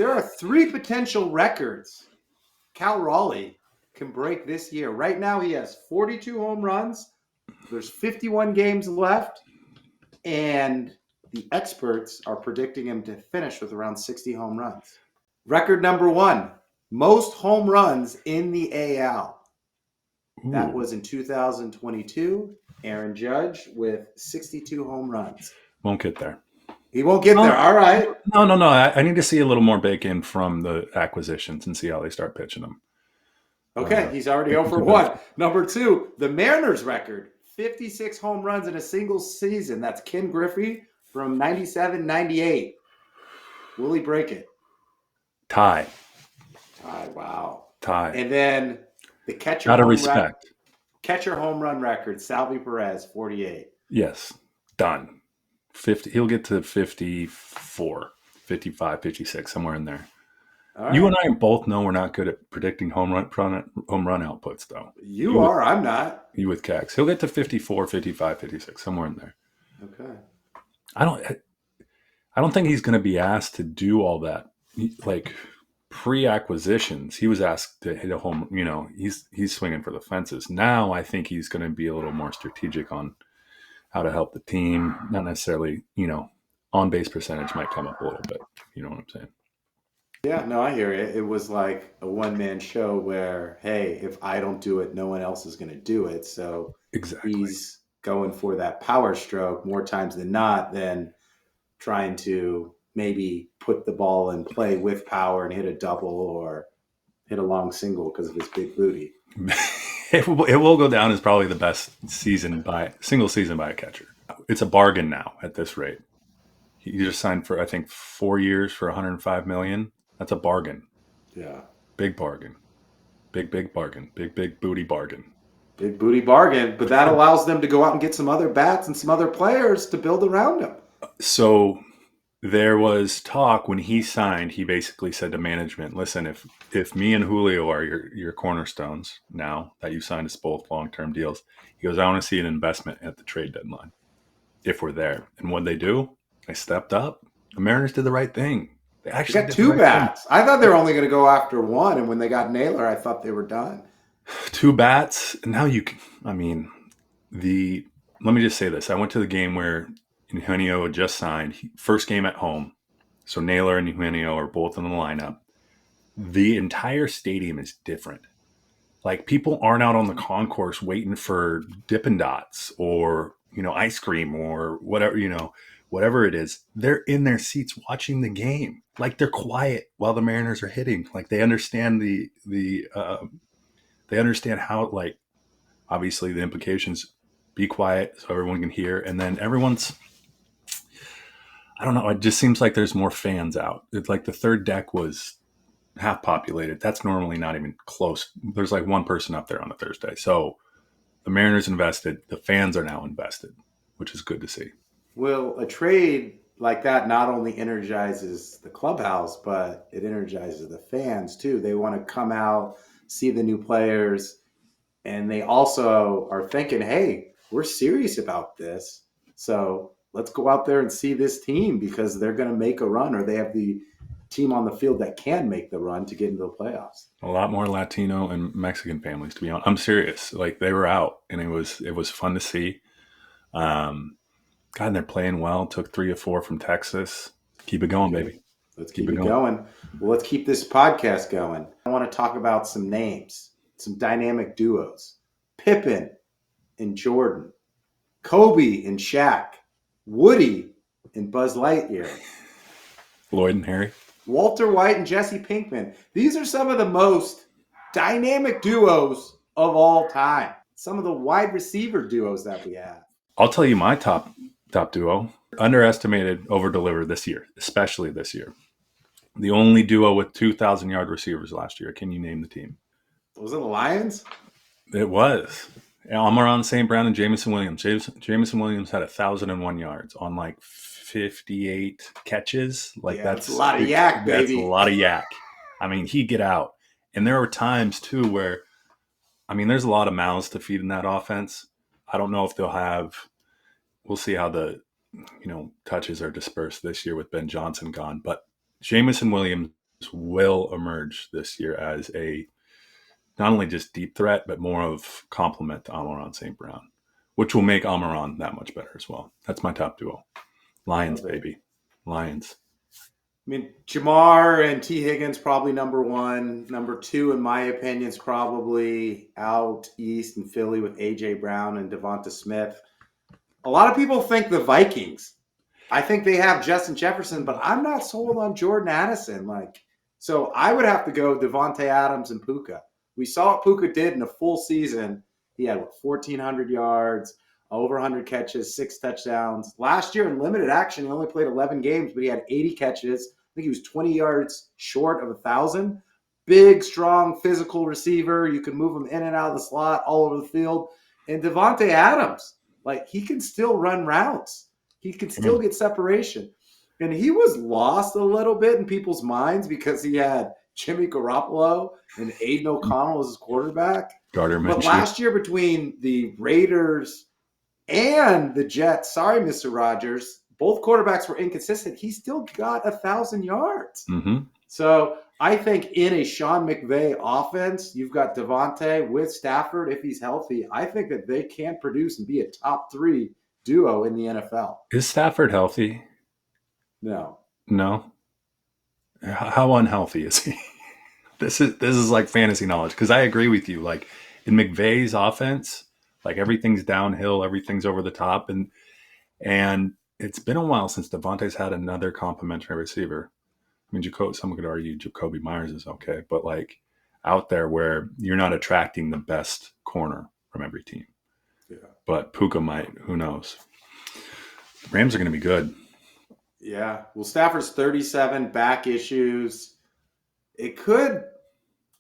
There are 3 potential records Cal Raleigh can break this year. Right now, he has 42 home runs. There's 51 games left, and the experts are predicting him to finish with around 60 home runs. Record number 1, most home runs in the AL. Ooh. That was in 2022. Aaron Judge with 62 home runs. Won't get there. He won't get there. All right. No. I need to see a little more bacon from the acquisitions and see how they start pitching them. Okay, he's already 0 for 1. Number 2, the Mariners record, 56 home runs in a single season. That's Ken Griffey from 97-98. Will he break it? Tie. Wow. Tie. And then the catcher home run record, Salvi Perez, 48. Yes, done. 50. He'll get to 54, 55, 56, somewhere in there. Right. You and I both know we're not good at predicting home run outputs, though. You are. I'm not. You with Cax. He'll get to 54, 55, 56, somewhere in there. Okay. I don't think he's going to be asked to do all that. Like pre-acquisitions, he was asked to hit a home. You know, he's swinging for the fences. Now I think he's going to be a little more strategic on how to help the team. Not necessarily, on base percentage might come up a little bit. You know what I'm saying? Yeah, no, I hear it. It was like a one-man show where, hey, if I don't do it, no one else is going to do it. So exactly. He's going for that power stroke more times than not than trying to maybe put the ball in play with power and hit a double or hit a long single because of his big booty. It will go down as probably the best single season by a catcher. It's a bargain now at this rate. He just signed for, I think, 4 years for $105 million. That's a bargain. Yeah. Big bargain. Big bargain. Big booty bargain. Big booty bargain. But that allows them to go out and get some other bats and some other players to build around him. So there was talk when he signed, he basically said to management, listen, if me and Julio are your cornerstones now that you signed us both long-term deals, he goes, I want to see an investment at the trade deadline if we're there. And what they do, they stepped up. The Mariners did the right thing. They actually got 2 bats. I thought they were only going to go after 1, and when they got Naylor, I thought they were done. 2 bats. Now you can, let me just say this. I went to the game where Eugenio had just signed. First game at home. So Naylor and Eugenio are both in the lineup. The entire stadium is different. Like, people aren't out on the concourse waiting for Dippin' Dots or, ice cream or whatever it is. They're in their seats watching the game. Like, they're quiet while the Mariners are hitting. Like, they understand they understand how, like, obviously the implications, be quiet so everyone can hear. And then I don't know. It just seems like there's more fans out. It's like the third deck was half populated. That's normally not even close. There's like 1 person up there on a Thursday. So the Mariners invested. The fans are now invested, which is good to see. Well, a trade like that not only energizes the clubhouse, but it energizes the fans too. They want to come out, see the new players, and they also are thinking, hey, we're serious about this. So let's go out there and see this team because they're going to make a run, or they have the team on the field that can make the run to get into the playoffs. A lot more Latino and Mexican families, to be honest. I'm serious. Like, they were out, and it was fun to see. God, they're playing well. Took 3 of 4 from Texas. Keep it going, baby. Let's keep it going. Well, let's keep this podcast going. I want to talk about some names, some dynamic duos. Pippen and Jordan. Kobe and Shaq. Woody and Buzz Lightyear. Lloyd and Harry. Walter White and Jesse Pinkman. These are some of the most dynamic duos of all time. Some of the wide receiver duos that we have. I'll tell you my top duo. Underestimated, over-delivered this year, especially this year. The only duo with 2,000-yard receivers last year. Can you name the team? Was it the Lions? It was. Amon St. Brown and Jamison Williams. Jamison Williams had 1,001 yards on like 58 catches. Like, that's a lot of yak, baby. That's a lot of yak. I mean, he'd get out. And there were times too where, there's a lot of mouths to feed in that offense. I don't know if they'll have. We'll see how the touches are dispersed this year with Ben Johnson gone. But Jamison Williams will emerge this year as a not only just deep threat, but more of complement to Amon St. Brown, which will make Amon that much better as well. That's my top duo. Lions, baby. Lions. I mean, Jamar and T. Higgins probably number one. Number two, in my opinion, is probably out east in Philly with A.J. Brown and Devonta Smith. A lot of people think the Vikings. I think they have Justin Jefferson, but I'm not sold on Jordan Addison. So I would have to go Devontae Adams and Puka. We saw what Puka did in a full season. He had 1,400 yards, over 100 catches, 6 touchdowns. Last year in limited action, he only played 11 games, but he had 80 catches. I think he was 20 yards short of 1,000. Big, strong, physical receiver. You can move him in and out of the slot all over the field. And Devontae Adams, he can still run routes. He can still get separation. And he was lost a little bit in people's minds because he had Jimmy Garoppolo and Aiden O'Connell as his quarterback. But last year between the Raiders and the Jets, sorry, Mr. Rodgers, both quarterbacks were inconsistent. He still got 1,000 yards. Mm-hmm. So I think in a Sean McVay offense, you've got Devontae with Stafford if he's healthy. I think that they can produce and be a top 3 duo in the NFL. Is Stafford healthy? No. How unhealthy is he? This is like fantasy knowledge because I agree with you. Like in McVay's offense, everything's downhill, everything's over the top, and it's been a while since Devontae's had another complimentary receiver. I mean, someone could argue Jacoby Myers is okay, but out there where you're not attracting the best corner from every team. Yeah. But Puka might. Who knows? Rams are going to be good. Yeah. Well, Stafford's 37, back issues. It could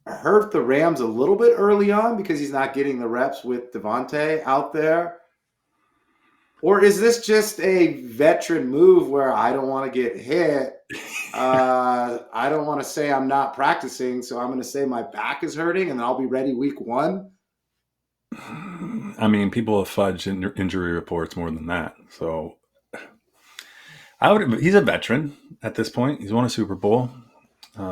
hurt the Rams a little bit early on because he's not getting the reps with Devontae out there. Or is this just a veteran move where I don't want to get hit? I don't want to say I'm not practicing, so I'm going to say my back is hurting and then I'll be ready week 1. I mean, people have fudged injury reports more than that. So he's a veteran at this point. He's won a Super Bowl.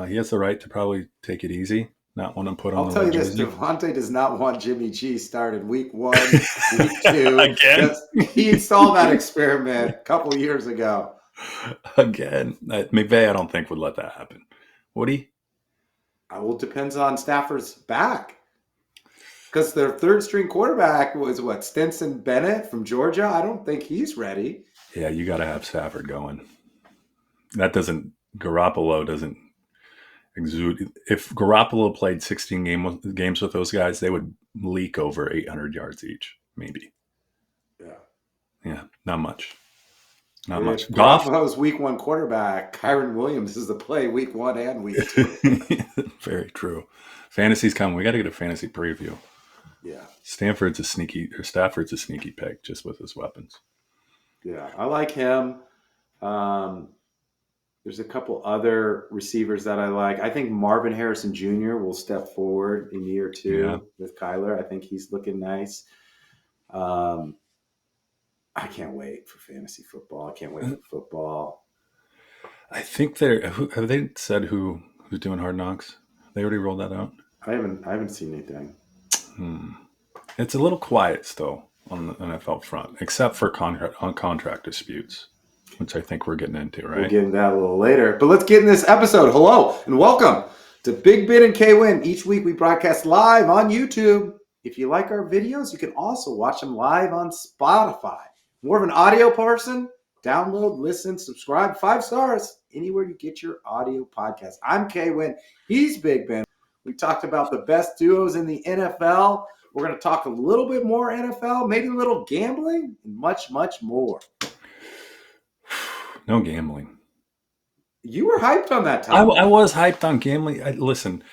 He has the right to probably take it easy, not want to put on I'll tell you this, Devontae does not want Jimmy G started week 1, week 2. Again? He saw that experiment a couple years ago. Again. McVay, I don't think, would let that happen. Would he? Well, it depends on Stafford's back. Because their third-string quarterback was, Stinson Bennett from Georgia? I don't think he's ready. Yeah, you got to have Stafford going. Garoppolo doesn't exude. If Garoppolo played 16 games with those guys, they would leak over 800 yards each, maybe. Yeah, not much. Not much. Garoppolo's week 1 quarterback. Kyron Williams is the play week 1 and week 2. Very true. Fantasy's coming. We got to get a fantasy preview. Yeah. Stafford's a sneaky pick just with his weapons. Yeah, I like him. There's a couple other receivers that I like. I think Marvin Harrison Jr. will step forward in year 2 with Kyler. I think he's looking nice. I can't wait for fantasy football. I can't wait for football. I think have they said who's doing Hard Knocks? They already rolled that out? I haven't seen anything. It's a little quiet still on the NFL front, except for contract disputes, which I think we're getting into, right? We'll get into that a little later. But let's get in this episode. Hello and welcome to Big Bit and K-Win. Each week we broadcast live on YouTube. If you like our videos, you can also watch them live on Spotify. More of an audio person? Download, listen, subscribe, 5 stars, anywhere you get your audio podcast. I'm K-Win. He's Big Ben. We talked about the best duos in the NFL. We're going to talk a little bit more NFL, maybe a little gambling, and much, much more. No gambling. You were hyped on that topic. I was hyped on gambling. Listen,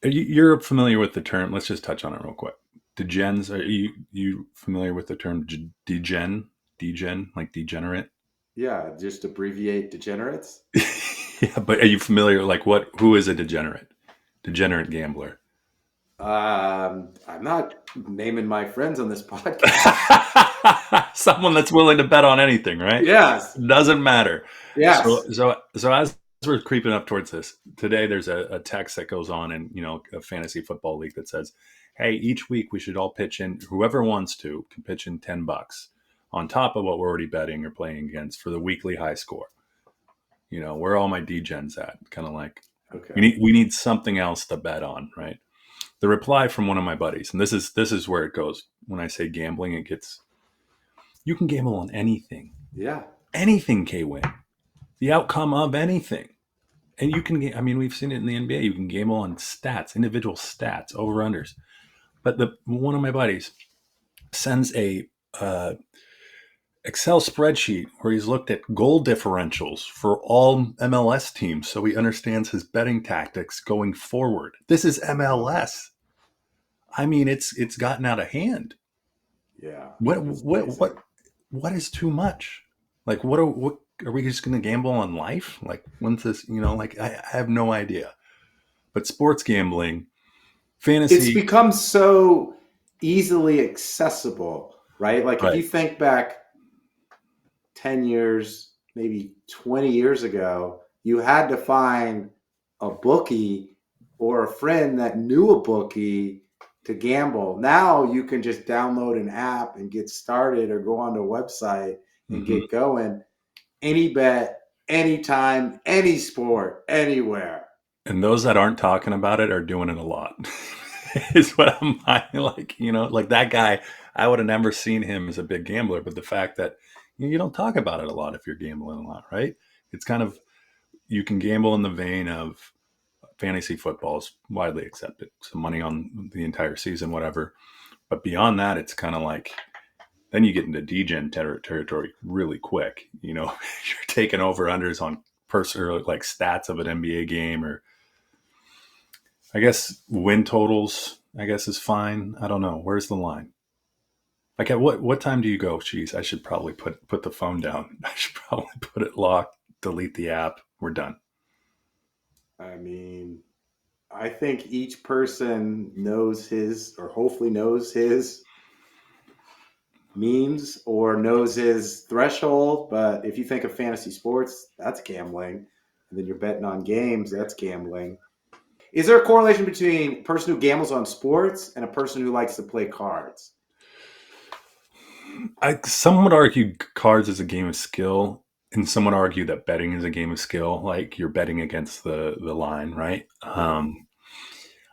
you're familiar with the term. Let's just touch on it real quick. Degens, are you familiar with the term degen? Degen, like degenerate? Yeah, just abbreviate degenerates. Yeah, but are you familiar? Who is a degenerate? Degenerate gambler. I'm not naming my friends on this podcast. Someone that's willing to bet on anything, right? Yes. Doesn't matter. Yes. So as we're creeping up towards this, today there's a text that goes on in, a fantasy football league that says, hey, each week we should all pitch in, whoever wants to can pitch in $10 on top of what we're already betting or playing against for the weekly high score. Where are all my Degens at? Kind of like, Okay. we need something else to bet on, right? The reply from one of my buddies, and this is where it goes. When I say gambling, you can gamble on anything. Yeah. Anything can win. The outcome of anything. And you can, we've seen it in the NBA. You can gamble on stats, individual stats, over unders. But one of my buddies sends a Excel spreadsheet where he's looked at goal differentials for all MLS teams, so he understands his betting tactics going forward. This is MLS. It's gotten out of hand. Yeah. What is too much? Like, what are we just going to gamble on life? Like, when's this? I have no idea. But sports gambling, fantasy, It's become so easily accessible, right? Like if right? you think back 10 years, maybe 20 years ago, you had to find a bookie or a friend that knew a bookie to gamble. Now you can just download an app and get started or go onto a website and Mm-hmm. get going. Any bet, anytime, any sport, anywhere. And those that aren't talking about it are doing it a lot. Is what I'm like. Like that guy. I would have never seen him as a big gambler, but the fact that you don't talk about it a lot if you're gambling a lot, right? It's kind of, you can gamble in the vein of fantasy football is widely accepted. So money on the entire season, whatever. But beyond that, it's kind of like, then you get into degen territory really quick. You're taking over unders on personal like stats of an NBA game, or I guess win totals, I guess is fine. I don't know. Where's the line? Like at what time do you go? Geez, I should probably put the phone down. I should probably put it locked, delete the app. We're done. I mean, I think each person knows his, or hopefully knows his means or knows his threshold. But if you think of fantasy sports, that's gambling. And then you're betting on games, that's gambling. Is there a correlation between a person who gambles on sports and a person who likes to play cards? Some would argue cards is a game of skill, and some would argue that betting is a game of skill. Like you're betting against the line, right? Yeah.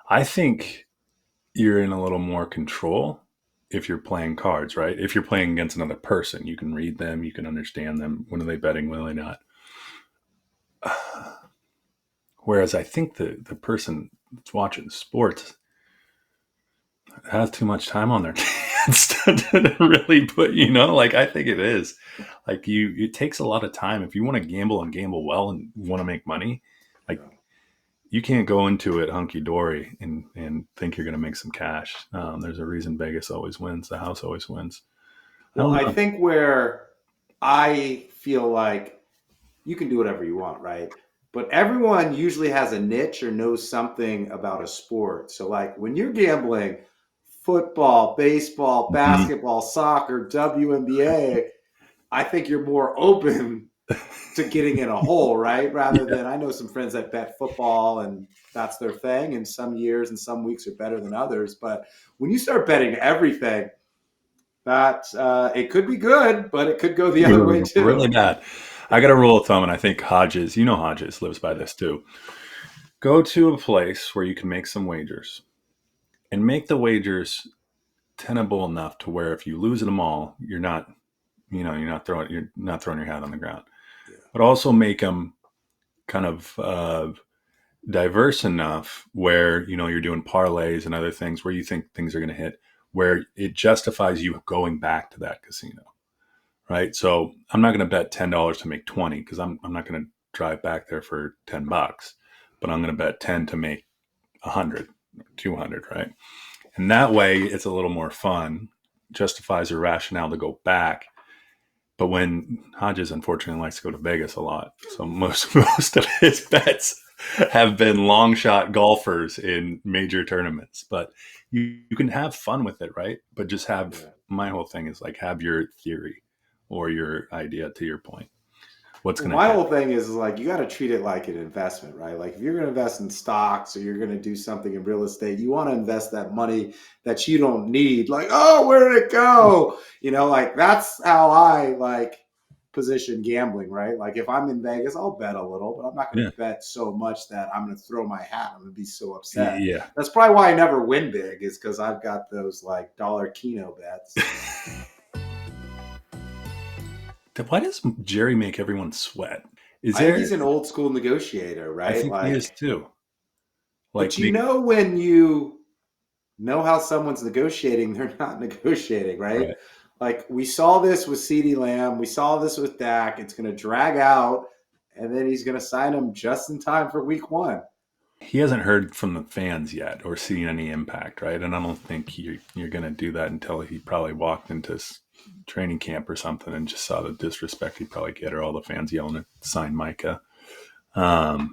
I think you're in a little more control if you're playing cards, right? If you're playing against another person, you can read them, you can understand them. When are they betting? When are they not? Whereas I think the person that's watching sports has too much time on their hands to really put, like I think it is. Like it takes a lot of time. If you want to gamble and gamble well and want to make money, like Yeah. you can't go into it hunky dory and think you're going to make some cash. There's a reason Vegas always wins. The house always wins. I Well, don't I know. think where I feel like you can do whatever you want, right? But everyone usually has a niche or knows something about a sport. So, like when you're gambling, football, baseball, Mhm. basketball, soccer, WNBA, I think you're more open to getting in a hole, right? Rather Yeah. than I know some friends that bet football and that's their thing, and some years and some weeks are better than others. But when you start betting everything, that it could be good, but it could go the other way Really too. bad. I got Yeah. a rule of thumb, and I think Hodges, Hodges lives by Yeah. this too. Go to a place where you can make some wagers and make the wagers tenable enough to where if you lose them all, you're not throwing your hat on the ground, Yeah. but also make them kind of diverse enough where you're doing parlays and other things where you think things are going to hit, where it justifies you going back to that casino, right? So I'm not going to bet $10 to make 20 because I'm not going to drive back there for $10, but I'm going to bet 10 to make 100, 200, right? And that way it's a little more fun, justifies your rationale to go back. But when Hodges unfortunately likes to go to Vegas a lot, so most of his bets have been long shot golfers in major tournaments. But you can have fun with it, right? But just have, Yeah. my whole thing is like have your theory or your idea, to your point. what's Well, going to my happen. whole thing is like you got to treat it like an investment, right? Like if you're going to invest in stocks or you're going to do something in real estate, you want to invest that money that you don't need. Like, oh, where did it go? Like that's how I like position gambling, right? Like if I'm in Vegas, I'll bet a little, but I'm not going Yeah. to bet so much that I'm going to throw my hat. I'm going to be so upset. Yeah. That's probably why I never win big, is because I've got those like dollar keno bets. Why does Jerry make everyone sweat? Is I think there? he's an old school negotiator, I right? think he is Like, too. Like, but when you know how someone's negotiating, they're not negotiating, right? right. Like we saw this with CeeDee Lamb, we saw this with Dak. It's going to drag out, and then he's going to sign him just in time for Week 1. He hasn't heard from the fans yet or seen any impact, right? And I don't think you're going to do that until he probably walked into training camp or something and just saw the disrespect he'd probably get, or all the fans yelling to sign Micah. But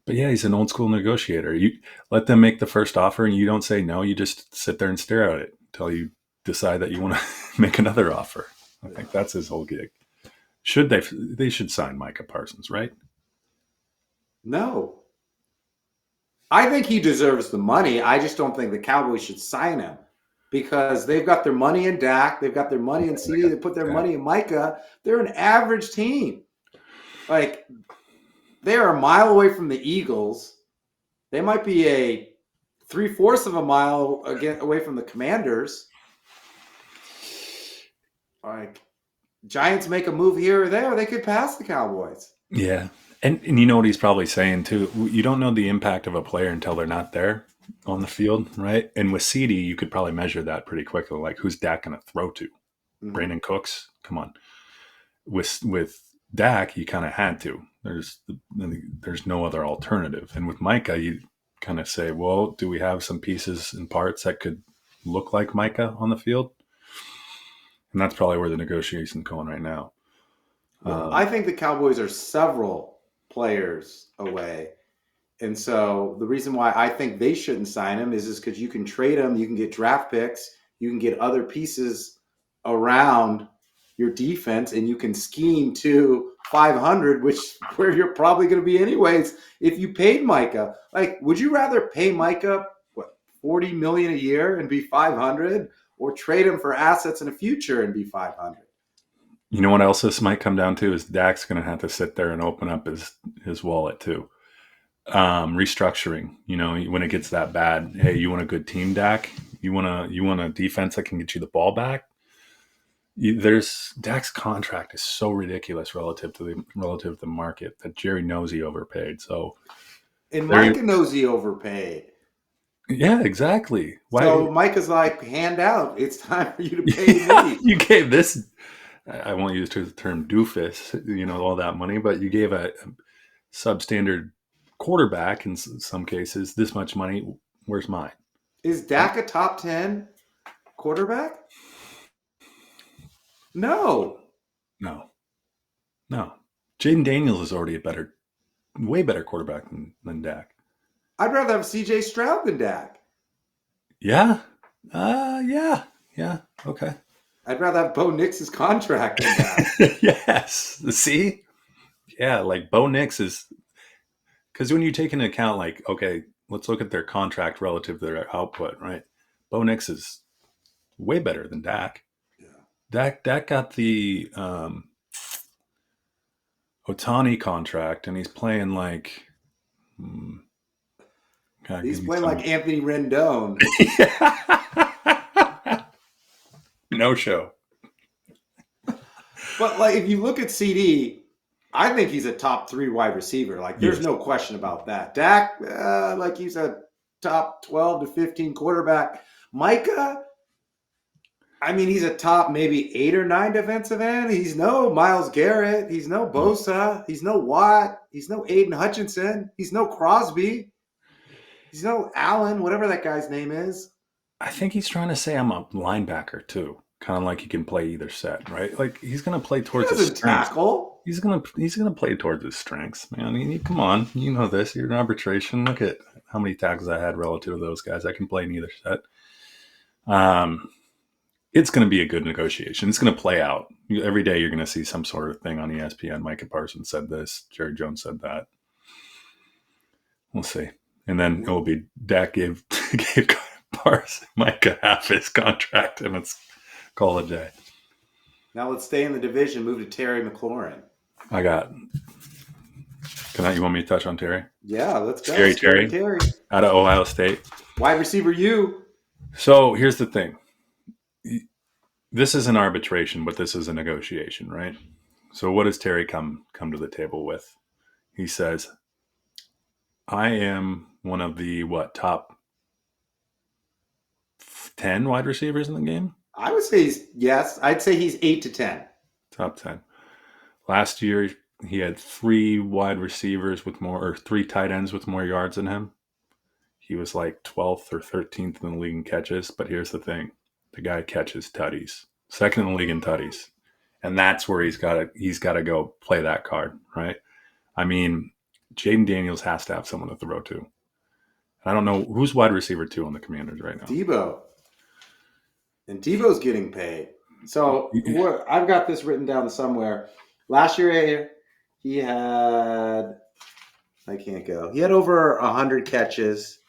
yeah, he's an old school negotiator. You let them make the first offer and you don't say no. You just sit there and stare at it until you decide that you want to make another offer. I think that's his whole gig. They should sign Micah Parsons, right? No. I think he deserves the money. I just don't think the Cowboys should sign him because they've got their money in Dak. They've got their money in CeeDee. They put their money in Micah. They're an average team. Like, they are a mile away from the Eagles. They might be a 3/4 of a mile away from the Commanders. Like, Giants make a move here or there, they could pass the Cowboys. Yeah. And you know what he's probably saying too? You don't know the impact of a player until they're not there on the field, right? And with CeeDee, you could probably measure that pretty quickly. Like, who's Dak going to throw to? Mm-hmm. Brandon Cooks? Come on. With Dak, you kind of had to. There's no other alternative. And with Micah, you kind of say, well, do we have some pieces and parts that could look like Micah on the field? And that's probably where the negotiation's going right now. Well, I think the Cowboys are several players away. And so the reason why I think they shouldn't sign him is because you can trade him, you can get draft picks, you can get other pieces around your defense, and you can scheme to 500, which where you're probably going to be anyways if you paid Micah. Like, would you rather pay Micah $40 million a year and be 500, or trade him for assets in the future and be 500? You know what else this might come down to is Dak's going to have to sit there and open up his wallet too. Restructuring, when it gets that bad, hey, you want a good team, Dak? You want a defense that can get you the ball back? Dak's contract is so ridiculous relative to the market that Jerry knows he overpaid. So, and Micah knows he overpaid. Yeah, exactly. Why? So Micah's like, hand out. It's time for you to pay me. You gave this. I won't use the term doofus, all that money, but you gave a substandard quarterback in some cases this much money. Where's mine? Is Dak a top 10 quarterback? No. Jaden Daniels is already way better quarterback than Dak. I'd rather have CJ Stroud than Dak. Yeah. Yeah. Okay. I'd rather have Bo Nix's contract than Dak. Yes. See? Yeah, like Bo Nix is, because when you take into account, like, okay, let's look at their contract relative to their output, right? Bo Nix is way better than Dak. Yeah. Dak got the Otani contract, and he's playing like he's playing like Anthony Rendon. No show. But like, if you look at CD, I think he's a top 3 wide receiver. Like, there's no question about that. Dak, like, he's a top 12 to 15 quarterback. Micah, I mean, he's a top maybe 8 or 9 defensive end. He's no Myles Garrett. He's no Bosa. He's no Watt. He's no Aiden Hutchinson. He's no Crosby. He's no Allen, whatever that guy's name is. I think he's trying to say I'm a linebacker too. Kind of like he can play either set, right? Like, he's going to play towards his strengths. Tackle. He's going to play towards his strengths, man. Come on, you know this. You're an arbitration. Look at how many tackles I had relative to those guys. I can play in either set. It's going to be a good negotiation. It's going to play out. every day you're going to see some sort of thing on ESPN. Micah Parsons said this. Jerry Jones said that. We'll see. And then it will be Dak gave Parson Micah half his contract, and it's call it a day. Now let's stay in the division. Move to Terry McLaurin. I got. You want me to touch on Terry? Yeah, let's go. Terry out of Ohio State. Wide receiver, you. So here's the thing. This is an arbitration, but this is a negotiation, right? So what does Terry come to the table with? He says, I am one of the top 10 wide receivers in the game? I would say I'd say he's 8 to 10. Top 10. Last year, he had 3 wide receivers or 3 tight ends with more yards than him. He was like 12th or 13th in the league in catches. But here's the thing. The guy catches tutties. Second in the league in tutties. And that's where he's got to go play that card, right? I mean, Jaden Daniels has to have someone to throw to. I don't know who's wide receiver 2 on the Commanders right now. Debo. And Debo's getting paid. So I've got this written down somewhere. Last year he had He had over 100 catches.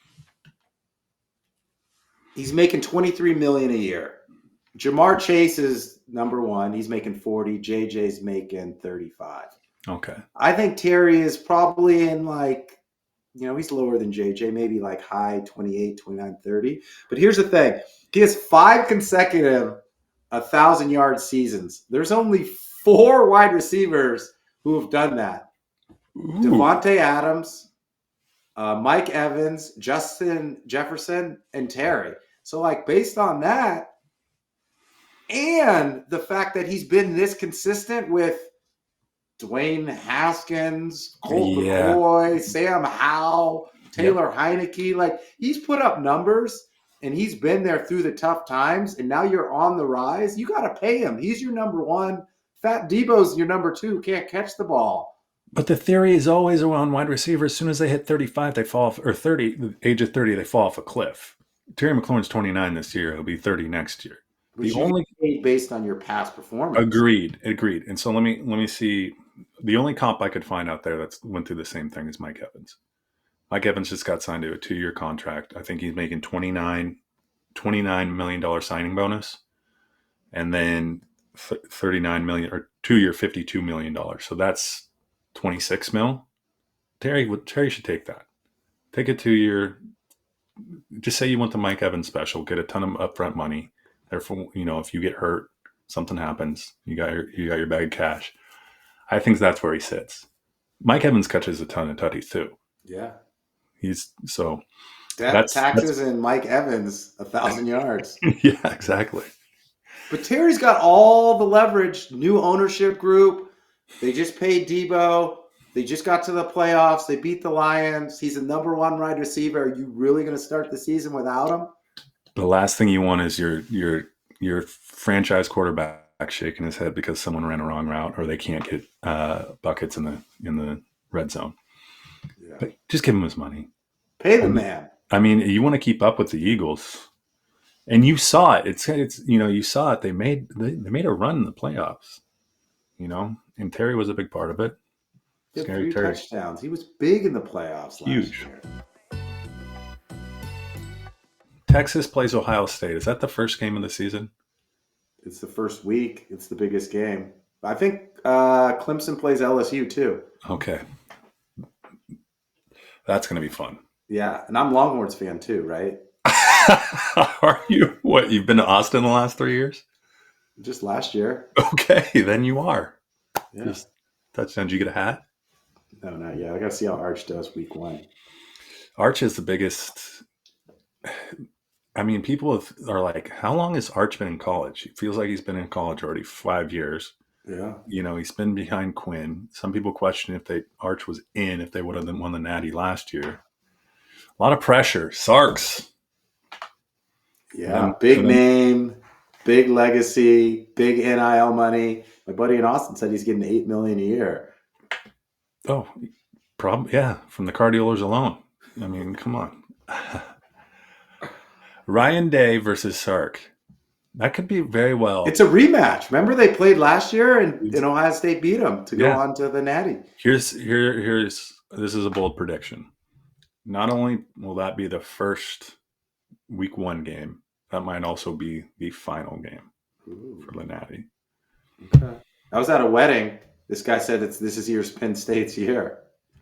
He's making $23 million a year. Jamar Chase is number 1. He's making 40. JJ's making 35. Okay. I think Terry is probably in he's lower than JJ, maybe like high 28, 29, 30. But here's the thing. He has 5 consecutive 1,000-yard seasons. There's only 4 wide receivers who have done that. Ooh. Devontae Adams, Mike Evans, Justin Jefferson, and Terry. So, based on that, and the fact that he's been this consistent with Dwayne Haskins, Colt McCoy, Sam Howell, Taylor Heineke, he's put up numbers, and he's been there through the tough times, and now you're on the rise. You got to pay him. He's your number 1. Fat Debo's your number 2. Can't catch the ball. But the theory is always around wide receivers. As soon as they hit 35, they fall off, or 30, the age of 30, they fall off a cliff. Terry McLaurin's 29 this year. He'll be 30 next year. The only based on your past performance. Agreed. And so let me see. The only comp I could find out there that went through the same thing is Mike Evans. Mike Evans just got signed to a 2-year contract. I think he's making $29 million signing bonus, and then $39 million, or 2-year $52 million. So that's $26 mil. Terry should take that. Take a 2-year. Just say you want the Mike Evans special. Get a ton of upfront money. Therefore, if you get hurt, something happens, you got your bag of cash. I think that's where he sits. Mike Evans catches a ton of tutties too. Yeah. He's so. Taxes and Mike Evans 1,000 yards. Yeah, exactly. But Terry's got all the leverage. New ownership group. They just paid Debo. They just got to the playoffs. They beat the Lions. He's a number 1 wide receiver. Are you really going to start the season without him? The last thing you want is your franchise quarterback shaking his head because someone ran a wrong route or they can't get buckets in the red zone. Yeah. But just give him his money. Pay the man. I mean, you want to keep up with the Eagles, and you saw it. It's you saw it. They made a run in the playoffs. And Terry was a big part of it. He had 3 touchdowns. He was big in the playoffs last year. Texas plays Ohio State. Is that the first game of the season? It's the first week. It's the biggest game. I think Clemson plays LSU too. Okay. That's going to be fun. Yeah, and I'm Longhorns fan too, right? Are you? What, you've been to Austin the last 3 years? Just last year. Okay, then you are. Yeah. Just touchdown. Did you get a hat? No, not yet. I got to see how Arch does week 1. Arch is the biggest. I mean, people are like, how long has Arch been in college? It feels like he's been in college already 5 years. Yeah. He's been behind Quinn. Some people question if Arch was if they would have won the Natty last year. A lot of pressure. Sarks. Yeah, big name, big legacy, big NIL money. My buddy in Austin said he's getting $8 million a year. Oh, yeah, from the car dealers alone. I mean, come on. Ryan Day versus Sark. That could be very well. It's a rematch. Remember they played last year and Ohio State beat them to go Yeah. on to the Natty. Here's this is a bold prediction. Not only will that be the first week 1 game, that might also be the final game Ooh, for the Natty. okay. I was at a wedding. This guy said this is year's Penn State's year.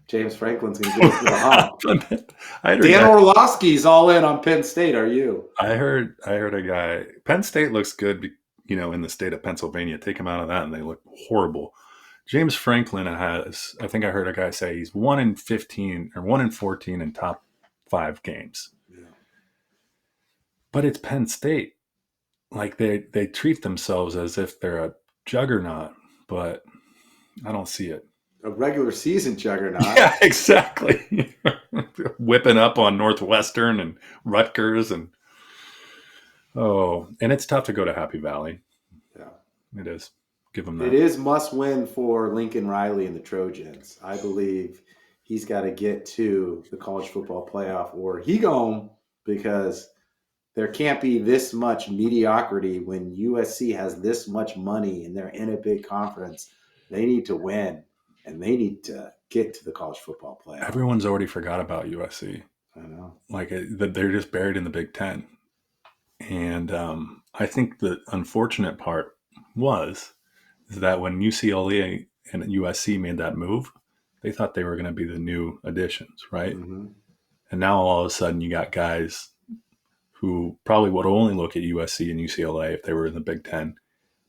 James Franklin's going to give us the hump. Dan Orlovsky's all in on Penn State. Are you? I heard a guy. Penn State looks good, in the state of Pennsylvania. Take them out of that, and they look horrible. James Franklin has. I think I heard a guy say he's 1-15 or 1-14 in top 5 games. Yeah. But it's Penn State. Like they treat themselves as if they're a juggernaut, but I don't see it. A regular season juggernaut. Yeah, exactly. Whipping up on Northwestern and Rutgers and it's tough to go to Happy Valley. Yeah, it is. Give them that. It is must win for Lincoln Riley and the Trojans. I believe he's got to get to the college football playoff or he gone, because there can't be this much mediocrity when USC has this much money and they're in a big conference. They need to win. And they need to get to the college football playoff. Everyone's already forgot about USC. I know. Like they're just buried in the Big Ten. And I think the unfortunate part is that when UCLA and USC made that move, they thought they were going to be the new additions, right? Mm-hmm. And now all of a sudden you got guys who probably would only look at USC and UCLA if they were in the Big Ten.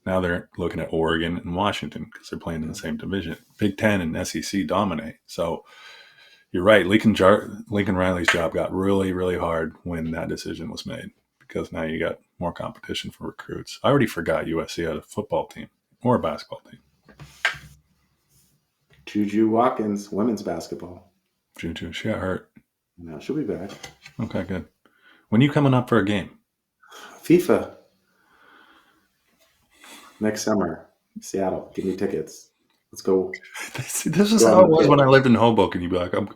Now they're looking at Oregon and Washington because they're playing in the same division. Big Ten and SEC dominate. So you're right. Lincoln Riley's job got really, really hard when that decision was made because now you got more competition for recruits. I already forgot USC had a football team or a basketball team. Juju Watkins, women's basketball. Juju, she got hurt. No, she'll be back. Okay, good. When are you coming up for a game? FIFA. Next summer, Seattle. Give me tickets. Let's go. This is how it was when I lived in Hoboken. You'd be like, I'm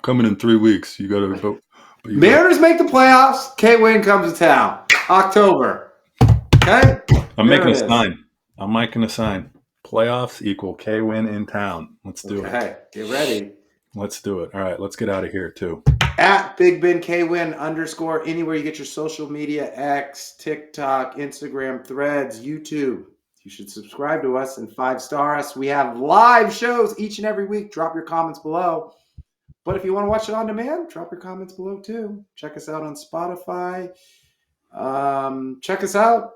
coming in 3 weeks. You got to vote. Mariners make the playoffs. K-Win comes to town. October. Okay? I'm making a sign. I'm making a sign. Playoffs equal K-Win in town. Let's do it. Okay. Get ready. Let's do it. All right. Let's get out of here, too. At Big Ben K-Win _ anywhere you get your social media, X, TikTok, Instagram, Threads, YouTube. You should subscribe to us and 5-star us. We have live shows each and every week. Drop your comments below. But if you want to watch it on demand, drop your comments below too. Check us out on Spotify. Check us out.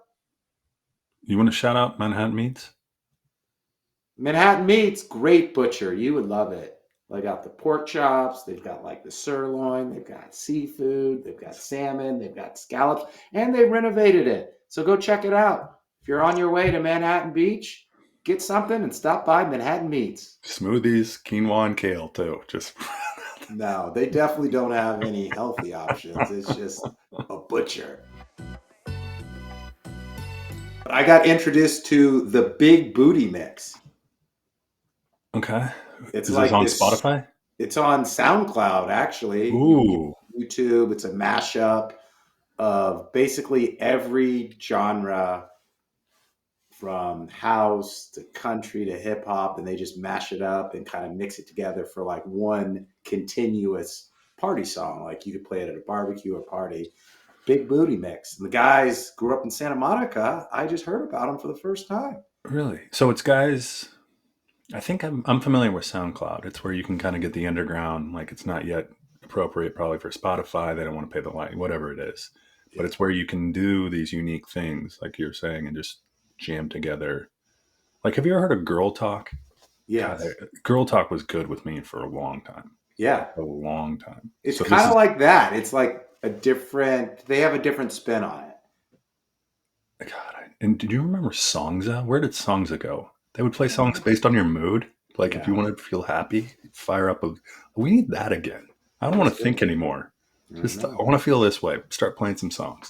You want to shout out Manhattan Meats? Manhattan Meats, great butcher. You would love it. They got the pork chops. They've got like the sirloin. They've got seafood. They've got salmon. They've got scallops. And they renovated it. So go check it out. If you're on your way to Manhattan Beach, get something and stop by Manhattan Meats. Smoothies, quinoa, and kale, too. Just no, they definitely don't have any healthy options. It's just a butcher. I got introduced to the Big Bootie mix. Okay. It's Is like this on Spotify? It's on SoundCloud, actually. Ooh. YouTube. It's a mashup of basically every genre, from house to country to hip hop, and they just mash it up and kind of mix it together for like one continuous party song. Like you could play it at a barbecue or party. Big Bootie mix. And the guys grew up in Santa Monica. I just heard about them for the first time. Really? So it's guys. I think I'm familiar with SoundCloud. It's where you can kind of get the underground. Like it's not yet appropriate probably for Spotify. They don't want to pay the line, whatever it is. Yeah. But it's where you can do these unique things, like you're saying, and just jam together. Like, have you ever heard of Girl Talk? Yeah. Girl Talk was good with me for a long time. Yeah. A long time. It's kind of like that. It's like they have a different spin on it. God. And did you remember Songza? Where did Songza go? They would play songs based on your mood. Like if you wanted to feel happy, fire up we need that again. I don't want to think anymore. I want to feel this way. Start playing some songs.